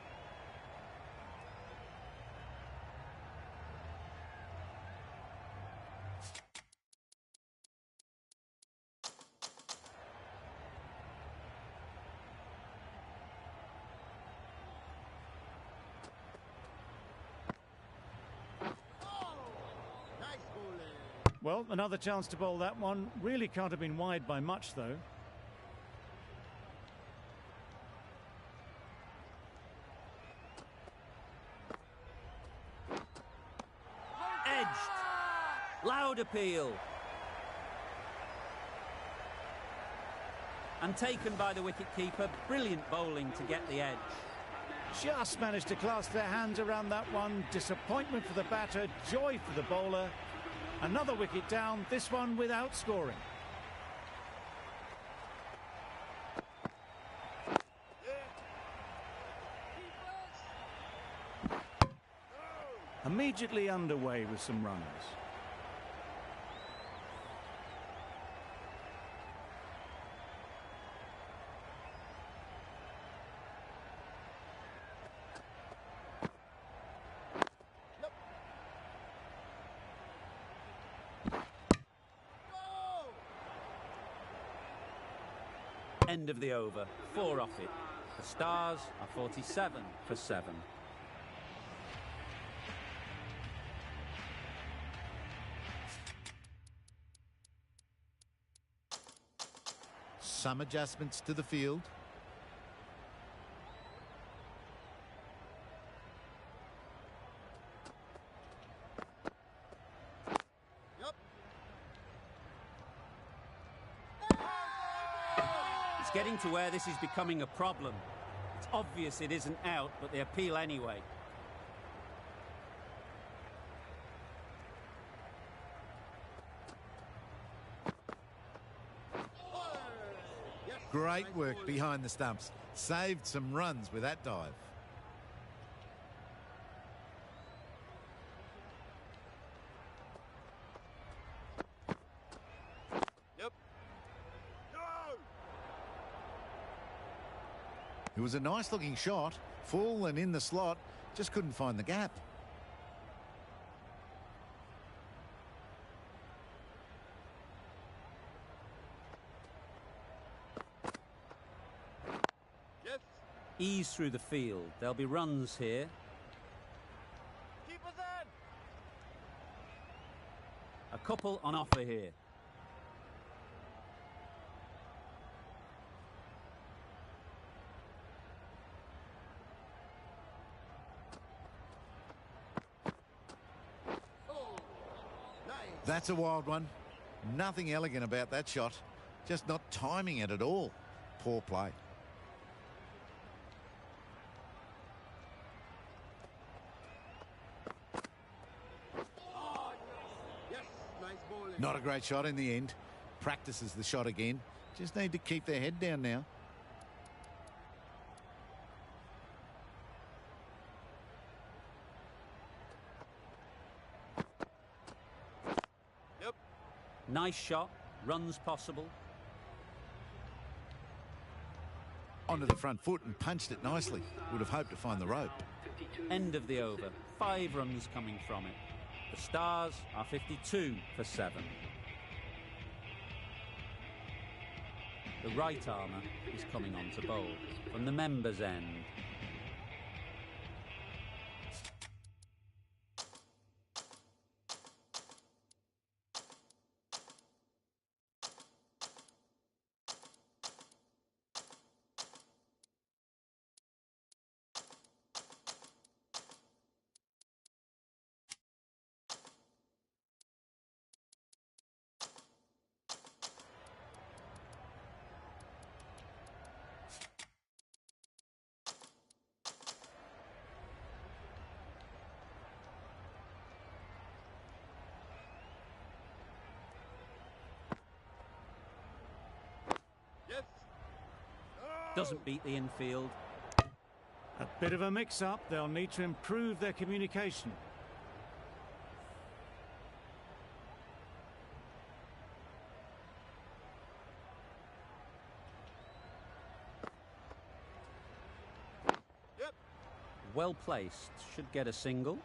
Well, another chance to bowl that one. Really can't have been wide by much, though. Edged. Loud appeal. And taken by the wicket-keeper. Brilliant bowling to get the edge. Just managed to clasp their hands around that one. Disappointment for the batter, joy for the bowler. Another wicket down, this one without scoring. Immediately underway with some runners. End of the over, 4 off it. The Stars are 47 for 7. Some adjustments to the field. It's getting to where this is becoming a problem. It's obvious it isn't out, but they appeal anyway. Great work behind the stumps. Saved some runs with that dive. It was a nice looking shot, full and in the slot, just couldn't find the gap. Yes. Ease through the field. There'll be runs here. Keepers in. A couple on offer here. That's a wild one. Nothing elegant about that shot. Just not timing it at all. Poor play. Yes, nice bowling. Not a great shot in the end. Practices the shot again. Just need to keep their head down now. Yep. Nice shot. Runs possible. Onto the front foot and punched it nicely. Would have hoped to find the rope. End of the over. 5 runs coming from it. The Stars are 52 for 7. The right armour is coming on to bowl from the members' end. Doesn't beat the infield. A bit of a mix-up. They'll need to improve their communication. Yep. Well placed. Should get a single.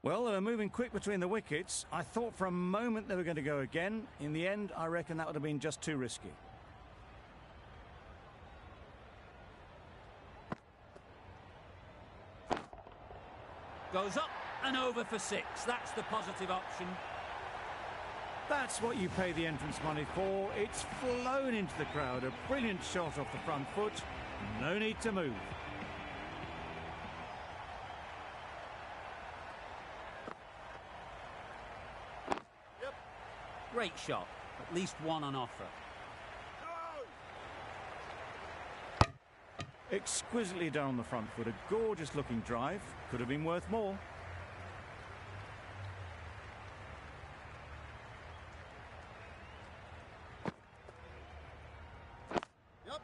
Well, they were moving quick between the wickets. I thought for a moment they were going to go again. In the end, I reckon that would have been just too risky. Goes up and over for 6. That's the positive option. That's what you pay the entrance money for. It's flown into the crowd. A brilliant shot off the front foot. No need to move. Great shot. At least one on offer. Exquisitely down the front foot. A gorgeous looking drive. Could have been worth more. Yep.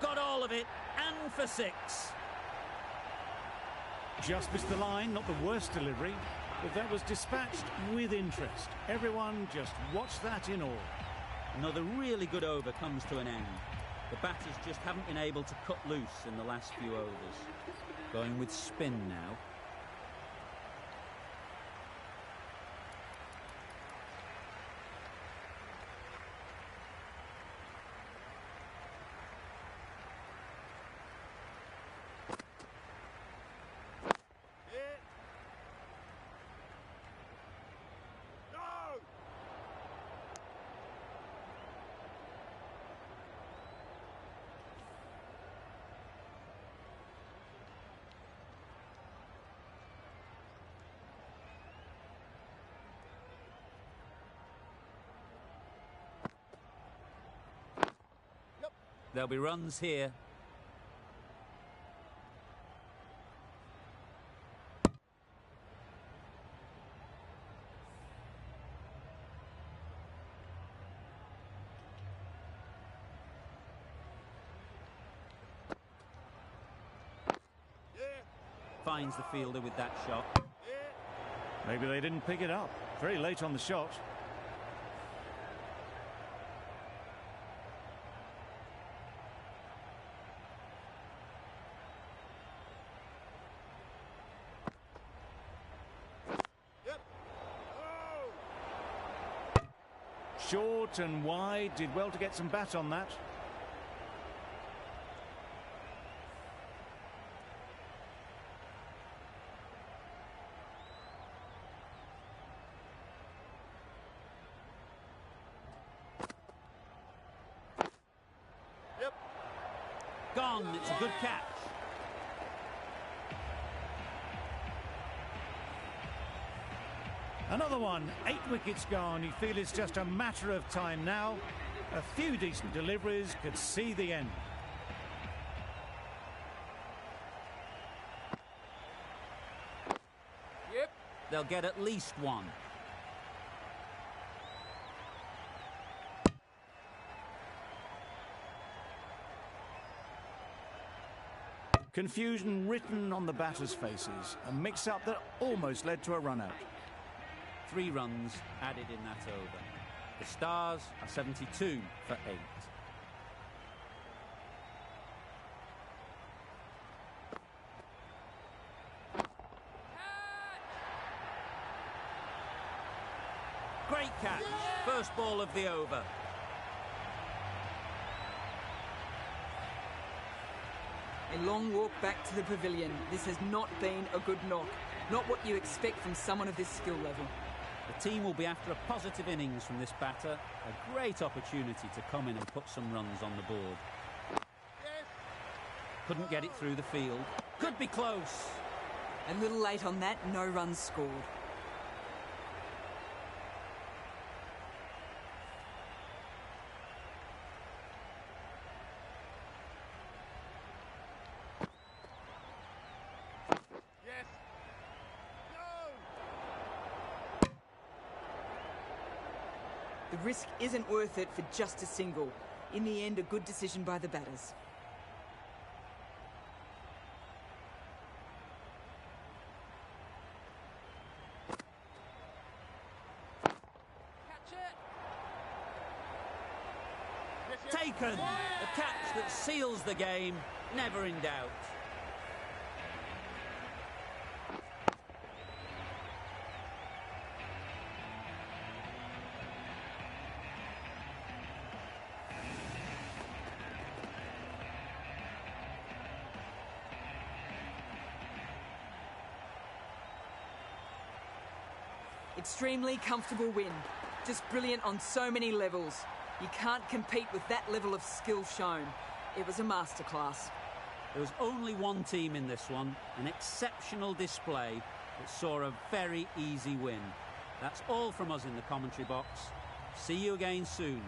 Got all of it, and for 6. Just missed the line. Not the worst delivery, but that was dispatched with interest. Everyone just watched that in awe. Another really good over comes to an end. The batters just haven't been able to cut loose in the last few overs. Going with spin now. There'll be runs here. Finds the fielder with that shot. Maybe they didn't pick it up. Very late on the shot. Short and wide, did well to get some bat on that. Yep. Gone, it's a good catch. Another one, 8 wickets gone. You feel it's just a matter of time now. A few decent deliveries could see the end. Yep. They'll get at least one. Confusion written on the batters' faces. A mix-up that almost led to a run-out. 3 runs added in that over. The Stars are 72 for 8. Great catch. First ball of the over. A long walk back to the pavilion. This has not been a good knock. Not what you expect from someone of this skill level. The team will be after a positive innings from this batter. A great opportunity to come in and put some runs on the board. Couldn't get it through the field. Could be close. A little late on that, no runs scored. The risk isn't worth it for just a single. In the end, a good decision by the batters. Taken! A catch that seals the game, never in doubt. Extremely comfortable win. Just brilliant on so many levels. You can't compete with that level of skill shown. It was a masterclass. There was only one team in this one, an exceptional display that saw a very easy win. That's all from us in the commentary box. See you again soon.